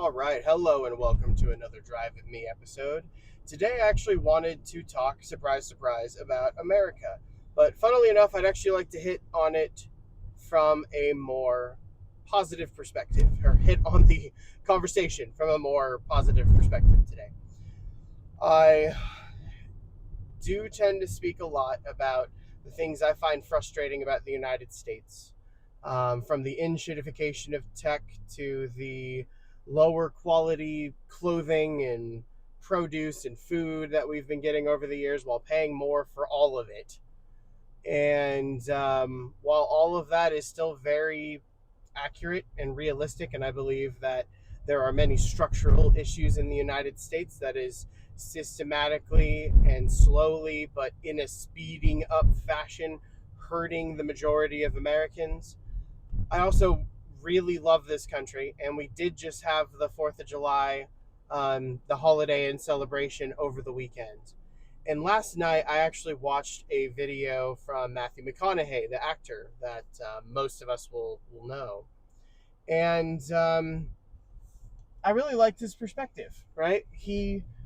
All right, hello and welcome to another Drive With Me episode. Today I actually wanted to talk, surprise, surprise, about America. But funnily enough, I'd actually like to hit on it from a more positive perspective, or hit on the conversation from a more positive perspective today. I do tend to speak a lot about the things I find frustrating about the United States, from the in-shitification of tech to the lower quality clothing and produce and food that we've been getting over the years while paying more for all of it. And while all of that is still very accurate and realistic, and I believe that there are many structural issues in the United States that is systematically and slowly, but in a speeding up fashion, hurting the majority of Americans. I also really love this country, and we did just have the 4th of July, the holiday and celebration over the weekend. And last night, I actually watched a video from Matthew McConaughey, the actor that most of us will know. And I really liked his perspective, right?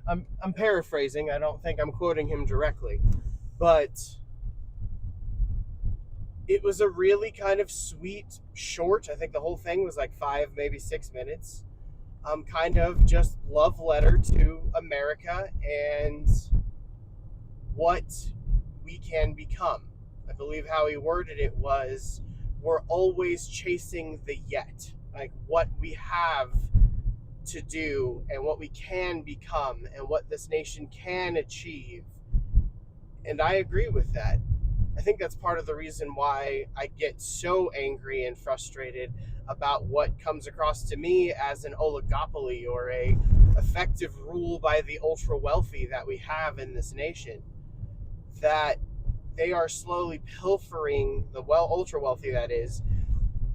I'm paraphrasing, I don't think I'm quoting him directly, but it was a really kind of sweet, short, I think the whole thing was like 5, maybe 6 minutes, kind of just love letter to America and what we can become. I believe how he worded it was, we're always chasing the yet, like what we have to do and what we can become and what this nation can achieve. And I agree with that. I think that's part of the reason why I get so angry and frustrated about what comes across to me as an oligopoly or a effective rule by the ultra wealthy that we have in this nation. That they are slowly pilfering, the ultra wealthy that is,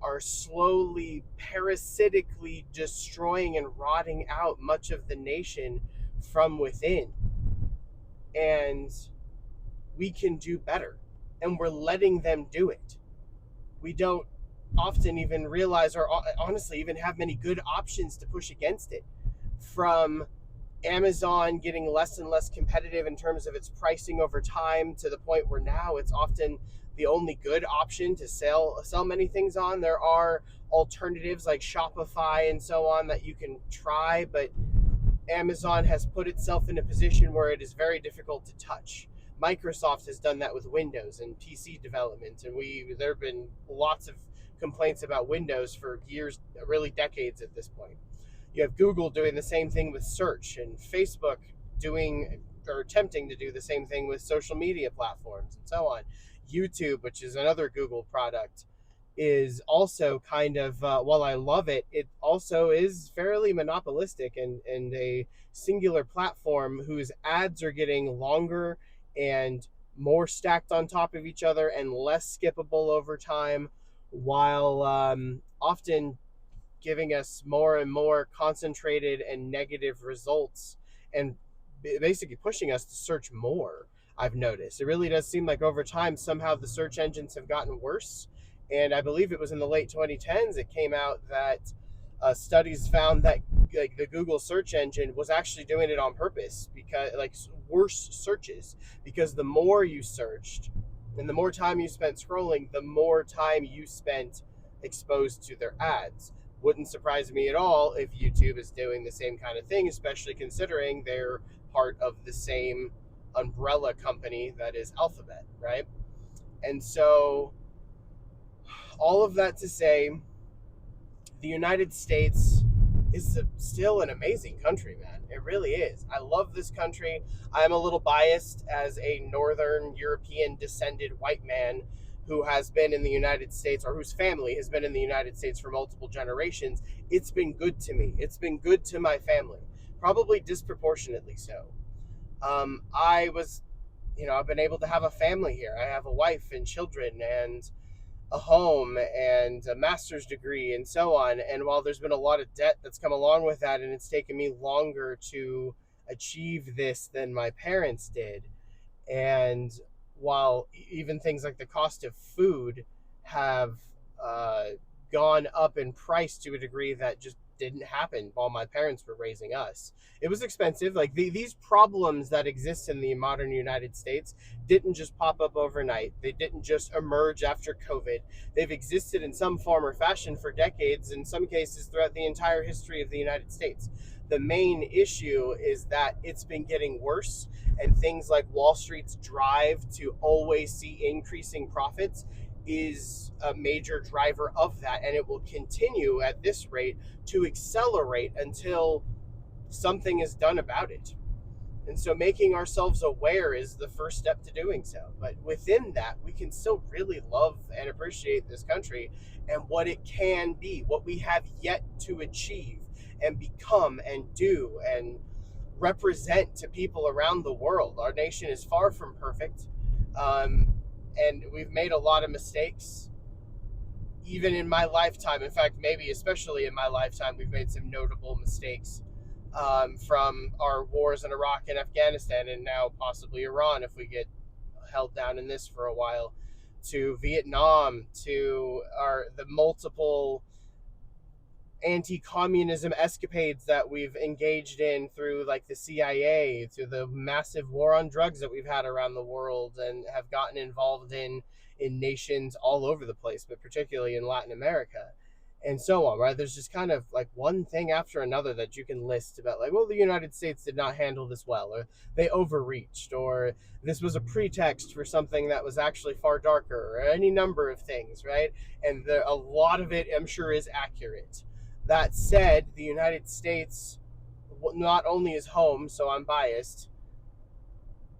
are slowly parasitically destroying and rotting out much of the nation from within. And we can do better. And we're letting them do it. We don't often even realize or honestly even have many good options to push against it. From Amazon getting less and less competitive in terms of its pricing over time to the point where now it's often the only good option to sell many things on. There are alternatives like Shopify and so on that you can try, but Amazon has put itself in a position where it is very difficult to touch. Microsoft has done that with Windows and PC development, and there have been lots of complaints about Windows for years, really decades at this point. You have Google doing the same thing with search, and Facebook doing or attempting to do the same thing with social media platforms and so on. YouTube, which is another Google product, is also kind of, while I love it, it also is fairly monopolistic and a singular platform whose ads are getting longer and more stacked on top of each other and less skippable over time, while often giving us more and more concentrated and negative results and basically pushing us to search more. I've noticed it really does seem like over time somehow the search engines have gotten worse, and I believe it was in the late 2010s it came out that studies found that like the Google search engine was actually doing it on purpose, because like worse searches, because the more you searched and the more time you spent scrolling, the more time you spent exposed to their ads. Wouldn't surprise me at all if YouTube is doing the same kind of thing, especially considering they're part of the same umbrella company that is Alphabet, right? And so all of that to say, the United States is still an amazing country, man. It really is. I love this country. I'm a little biased as a Northern European descended white man who has been in the United States, or whose family has been in the United States for multiple generations. It's been good to me. It's been good to my family, probably disproportionately so. I was, I've been able to have a family here. I have a wife and children and a home and a master's degree and so on. And while there's been a lot of debt that's come along with that, and it's taken me longer to achieve this than my parents did, and while even things like the cost of food have gone up in price to a degree that just didn't happen while my parents were raising us. It was expensive. Like these problems that exist in the modern United States didn't just pop up overnight. They didn't just emerge after COVID. They've existed in some form or fashion for decades, in some cases throughout the entire history of the United States. The main issue is that it's been getting worse, and things like Wall Street's drive to always see increasing profits is a major driver of that, and it will continue at this rate to accelerate until something is done about it. And so making ourselves aware is the first step to doing so. But within that, we can still really love and appreciate this country and what it can be, what we have yet to achieve and become and do and represent to people around the world. Our nation is far from perfect. And we've made a lot of mistakes, even in my lifetime. In fact, maybe especially in my lifetime, we've made some notable mistakes, from our wars in Iraq and Afghanistan, and now possibly Iran if we get held down in this for a while, to Vietnam, to the multiple anti-communism escapades that we've engaged in through like the CIA, to the massive war on drugs that we've had around the world and have gotten involved in nations all over the place, but particularly in Latin America and so on, right? There's just kind of like one thing after another that you can list about, like, well, the United States did not handle this well, or they overreached, or this was a pretext for something that was actually far darker, or any number of things, right? And a lot of it, I'm sure, is accurate. That said, the United States not only is home, so I'm biased,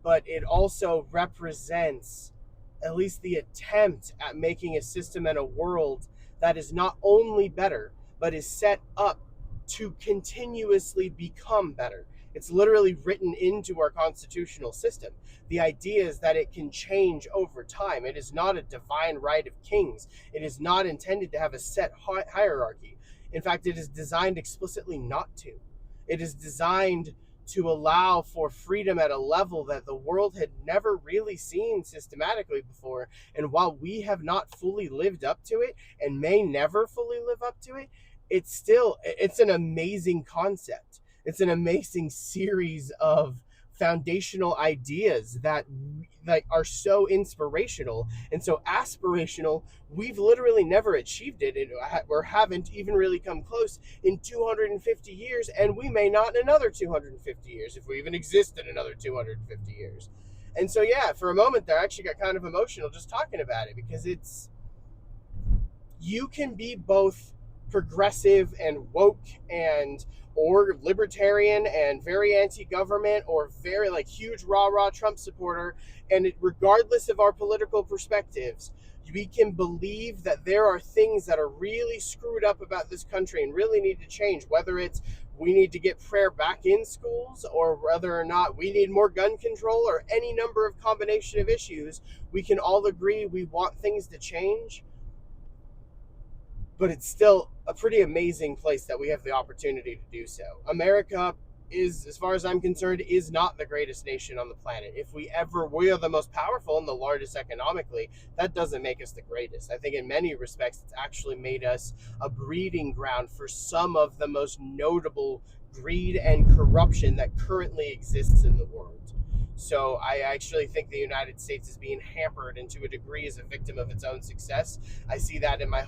but it also represents at least the attempt at making a system and a world that is not only better, but is set up to continuously become better. It's literally written into our constitutional system. The idea is that it can change over time. It is not a divine right of kings. It is not intended to have a set hierarchy. In fact, it is designed explicitly not to. It is designed to allow for freedom at a level that the world had never really seen systematically before. And while we have not fully lived up to it and may never fully live up to it, it's an amazing concept. It's an amazing series of foundational ideas that are so inspirational and so aspirational. We've literally never achieved it, or haven't even really come close in 250 years, and we may not in another 250 years, if we even exist in another 250 years. And so, yeah, for a moment there, I actually got kind of emotional just talking about it, because you can be both progressive and woke or libertarian and very anti-government, or very like huge rah-rah Trump supporter, and regardless of our political perspectives, we can believe that there are things that are really screwed up about this country and really need to change, whether it's we need to get prayer back in schools, or whether or not we need more gun control, or any number of combination of issues. We can all agree we want things to change, but it's still a pretty amazing place that we have the opportunity to do so. America is, as far as I'm concerned, is not the greatest nation on the planet. If we are the most powerful and the largest economically, that doesn't make us the greatest. I think in many respects, it's actually made us a breeding ground for some of the most notable greed and corruption that currently exists in the world. So I actually think the United States is being hampered, and to a degree is a victim of its own success. I see that in my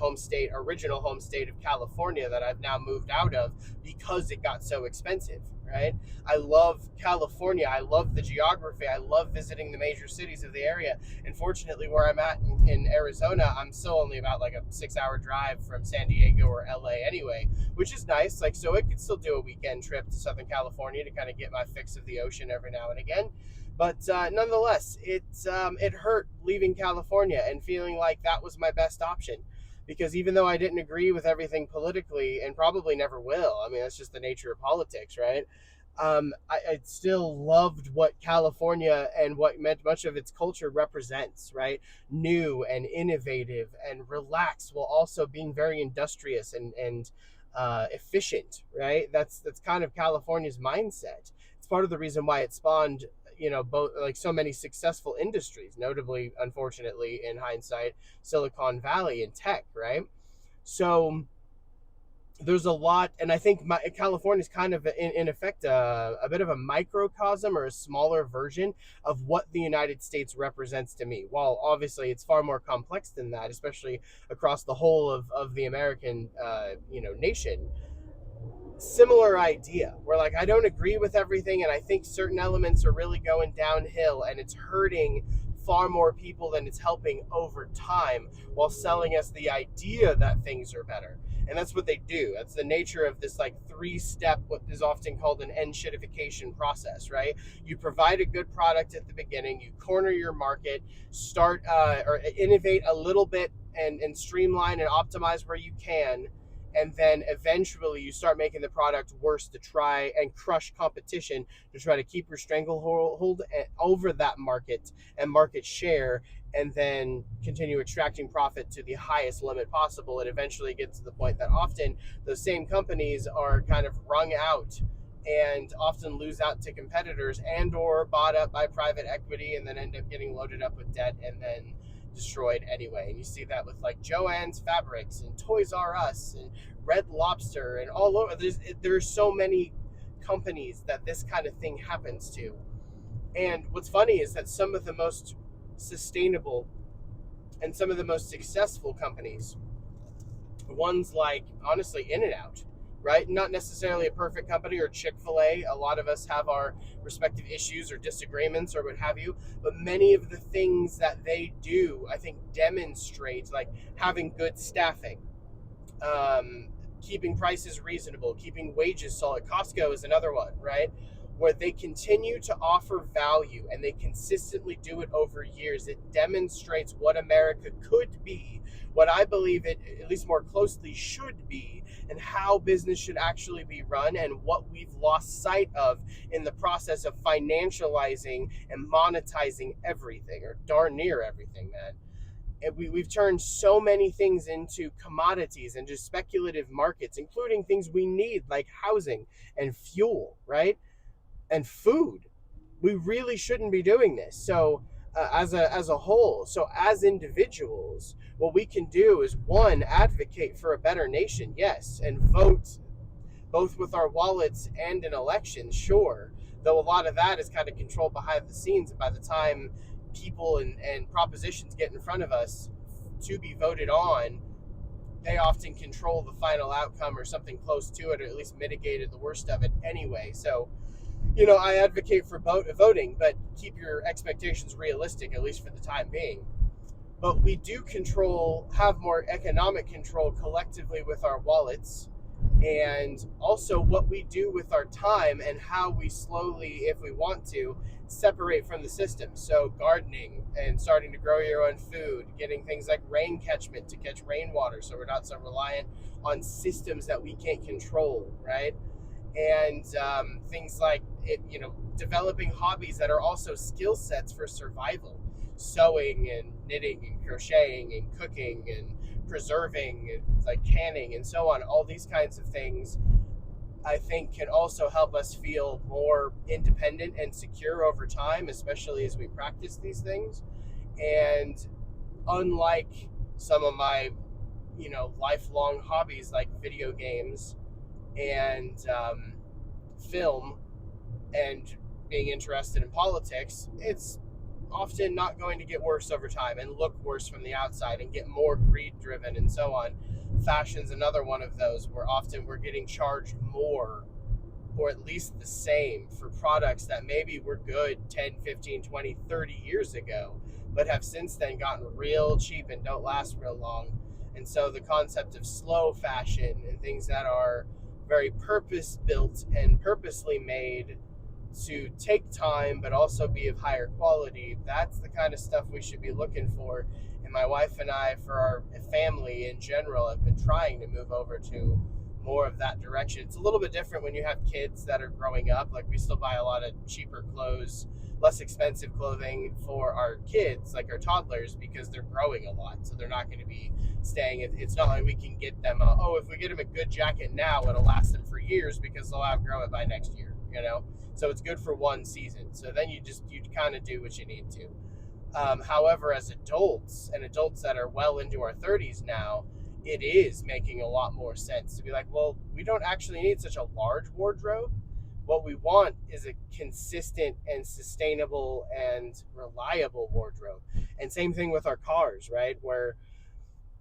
original home state of California, that I've now moved out of because it got so expensive, right? I love California. I love the geography. I love visiting the major cities of the area. And fortunately, where I'm at in Arizona, I'm still only about like a 6-hour drive from San Diego or LA anyway, which is nice. Like, so I could still do a weekend trip to Southern California to kind of get my fix of the ocean every now and again. But nonetheless, it hurt leaving California and feeling like that was my best option. Because even though I didn't agree with everything politically, and probably never will, I mean, that's just the nature of politics, right? I still loved what California and what much of its culture represents, right? New and innovative and relaxed, while also being very industrious and efficient, right? That's kind of California's mindset. It's part of the reason why it spawned, both like so many successful industries, notably, unfortunately, in hindsight, Silicon Valley and tech, right? So there's a lot, and I think California is kind of in effect a bit of a microcosm or a smaller version of what the United States represents to me. While obviously it's far more complex than that, especially across the whole of the American nation. Similar idea where like I don't agree with everything, and I think certain elements are really going downhill, and it's hurting far more people than it's helping over time, while selling us the idea that things are better. And that's what they do. That's the nature of this like three-step, what is often called an end shitification process, right? You provide a good product at the beginning, you corner your market, start or innovate a little bit, and streamline and optimize where you can, and then eventually you start making the product worse to try and crush competition, to try to keep your stranglehold over that market and market share, and then continue extracting profit to the highest limit possible. It eventually gets to the point that often those same companies are kind of wrung out and often lose out to competitors, and or bought up by private equity, and then end up getting loaded up with debt and then destroyed anyway. And you see that with like Joann's Fabrics and Toys R Us and Red Lobster and all over. There's so many companies that this kind of thing happens to. And what's funny is that some of the most sustainable and some of the most successful companies, ones like honestly In-N-Out, right? Not necessarily a perfect company, or Chick-fil-A. A lot of us have our respective issues or disagreements or what have you, but many of the things that they do, I think, demonstrate like having good staffing, keeping prices reasonable, keeping wages solid. Costco is another one, right? Where they continue to offer value and they consistently do it over years. It demonstrates what America could be, what I believe it at least more closely should be, and how business should actually be run, and what we've lost sight of in the process of financializing and monetizing everything, or darn near everything, man. And we've turned so many things into commodities and just speculative markets, including things we need like housing and fuel, right? And food. We really shouldn't be doing this. So as a whole, so as individuals, what we can do is, one, advocate for a better nation, yes, and vote both with our wallets and in elections, sure. Though a lot of that is kind of controlled behind the scenes, and by the time people and propositions get in front of us to be voted on, they often control the final outcome or something close to it, or at least mitigated the worst of it anyway. So, I advocate for voting, but keep your expectations realistic, at least for the time being. But we do have more economic control collectively with our wallets, and also what we do with our time, and how we slowly, if we want to, separate from the system. So gardening and starting to grow your own food, getting things like rain catchment to catch rainwater, so we're not so reliant on systems that we can't control, right? And things like developing hobbies that are also skill sets for survival: sewing and knitting and crocheting and cooking and preserving and like canning and so on. All these kinds of things, I think, can also help us feel more independent and secure over time, especially as we practice these things. And unlike some of my lifelong hobbies like video games and film and being interested in politics, it's often not going to get worse over time and look worse from the outside and get more greed driven and so on. Fashion's another one of those, where often we're getting charged more, or at least the same, for products that maybe were good 10, 15, 20, 30 years ago, but have since then gotten real cheap and don't last real long. And so the concept of slow fashion and things that are very purpose built and purposely made to take time but also be of higher quality, that's the kind of stuff we should be looking for. And my wife and I, for our family in general, have been trying to move over to more of that direction. It's a little bit different when you have kids that are growing up. Like, we still buy a lot of cheaper clothes, less expensive clothing for our kids, like our toddlers, because they're growing a lot, so they're not going to be staying. It's not like we can get them if we get them a good jacket now, it'll last them for years, because they'll outgrow it by next year, so it's good for one season. So then you kind of do what you need to. However, as adults, and adults that are well into our 30s now, it is making a lot more sense to be like, well, we don't actually need such a large wardrobe. What we want is a consistent and sustainable and reliable wardrobe. And same thing with our cars, right? Where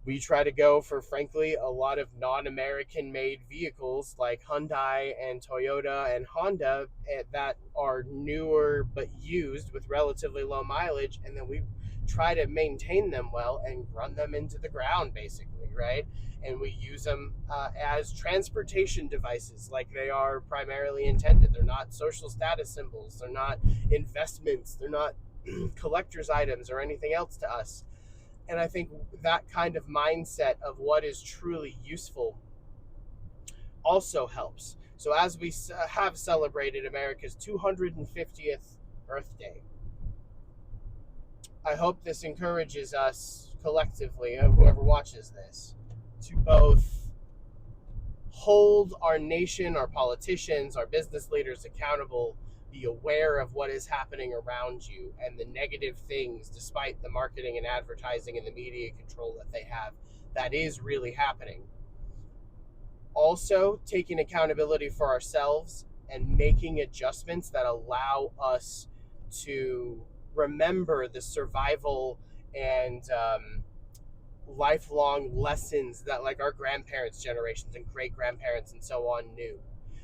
we try to go for, frankly, a lot of non-American made vehicles like Hyundai and Toyota and Honda that are newer but used with relatively low mileage, and then we try to maintain them well and run them into the ground, basically, right? And we use them as transportation devices like they are primarily intended. They're not social status symbols, they're not investments, they're not collector's items or anything else to us. And I think that kind of mindset of what is truly useful also helps. So, as we have celebrated America's 250th birthday, I hope this encourages us collectively, whoever watches this, to both hold our nation, our politicians, our business leaders accountable, be aware of what is happening around you and the negative things, despite the marketing and advertising and the media control that they have, that is really happening. Also, taking accountability for ourselves and making adjustments that allow us to remember the survival and lifelong lessons that like our grandparents' generations and great grandparents and so on knew.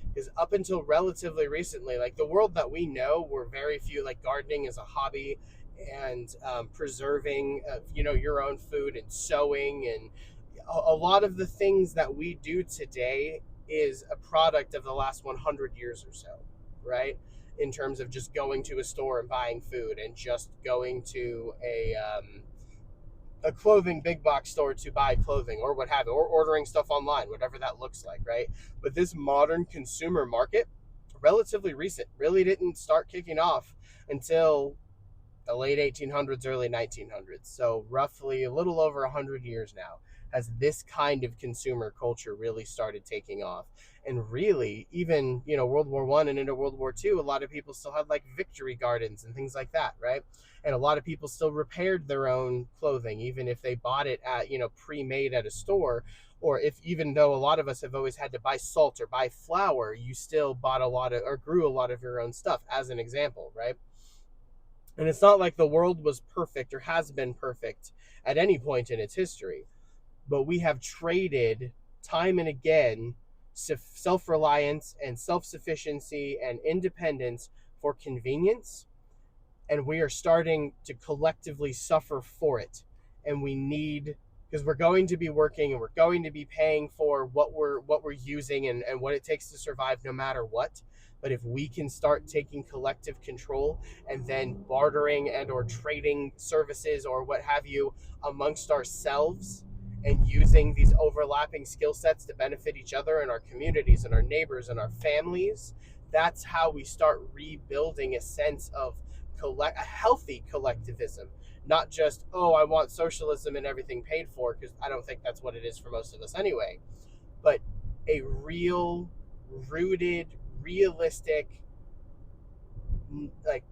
Because up until relatively recently, like the world that we know, were very few. Like gardening is a hobby, and preserving, your own food and sewing, and a lot of the things that we do today is a product of the last 100 years or so, right? In terms of just going to a store and buying food, and just going to a clothing big box store to buy clothing or what have you, or ordering stuff online, whatever that looks like, right? But this modern consumer market, relatively recent, really didn't start kicking off until the late 1800s, early 1900s. So roughly a little over 100 years now has this kind of consumer culture really started taking off. And really, even, World War One and into World War Two, a lot of people still had like victory gardens and things like that, right? And a lot of people still repaired their own clothing, even if they bought it at, pre-made at a store. Or if, even though a lot of us have always had to buy salt or buy flour, you still bought a lot of, or grew a lot of your own stuff, as an example, right? And it's not like the world was perfect or has been perfect at any point in its history, but we have traded time and again self-reliance and self-sufficiency and independence for convenience, and we are starting to collectively suffer for it. And we need, because we're going to be working and we're going to be paying for what we're using and what it takes to survive no matter what. But if we can start taking collective control and then bartering and or trading services or what have you amongst ourselves, and using these overlapping skill sets to benefit each other and our communities and our neighbors and our families, that's how we start rebuilding a sense of a healthy collectivism. Not just, oh, I want socialism and everything paid for, because I don't think that's what it is for most of us anyway, but a real, rooted, realistic, like,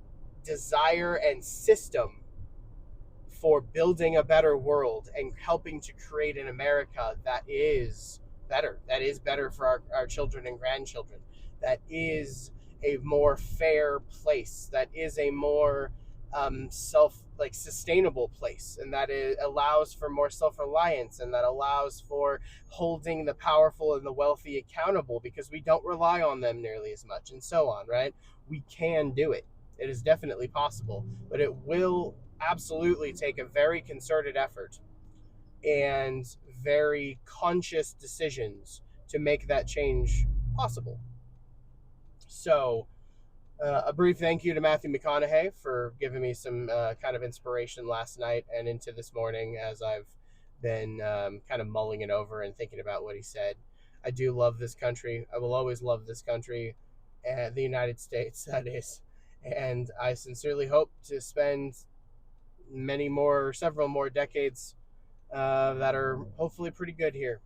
desire and system for building a better world and helping to create an America that is better for our children and grandchildren, that is a more fair place, that is a more sustainable place, and that it allows for more self-reliance, and that allows for holding the powerful and the wealthy accountable because we don't rely on them nearly as much, and so on, right? We can do it. It is definitely possible, but it will absolutely take a very concerted effort and very conscious decisions to make that change possible. So, a brief thank you to Matthew McConaughey for giving me some kind of inspiration last night and into this morning as I've been kind of mulling it over and thinking about what he said. I do love this country. I will always love this country, the United States, that is. And I sincerely hope to spend several more decades that are hopefully pretty good here,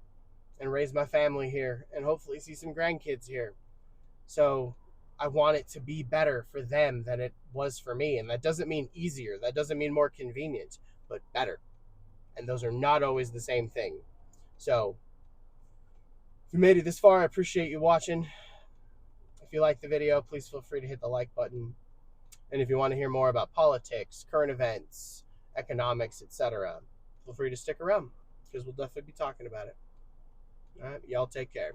and raise my family here, and hopefully see some grandkids here. So I want it to be better for them than it was for me. And that doesn't mean easier, that doesn't mean more convenient, but better. And those are not always the same thing. So, if you made it this far, I appreciate you watching. If you like the video, please feel free to hit the like button. And if you want to hear more about politics, current events, economics, etc., feel free to stick around because we'll definitely be talking about it. All right, y'all take care.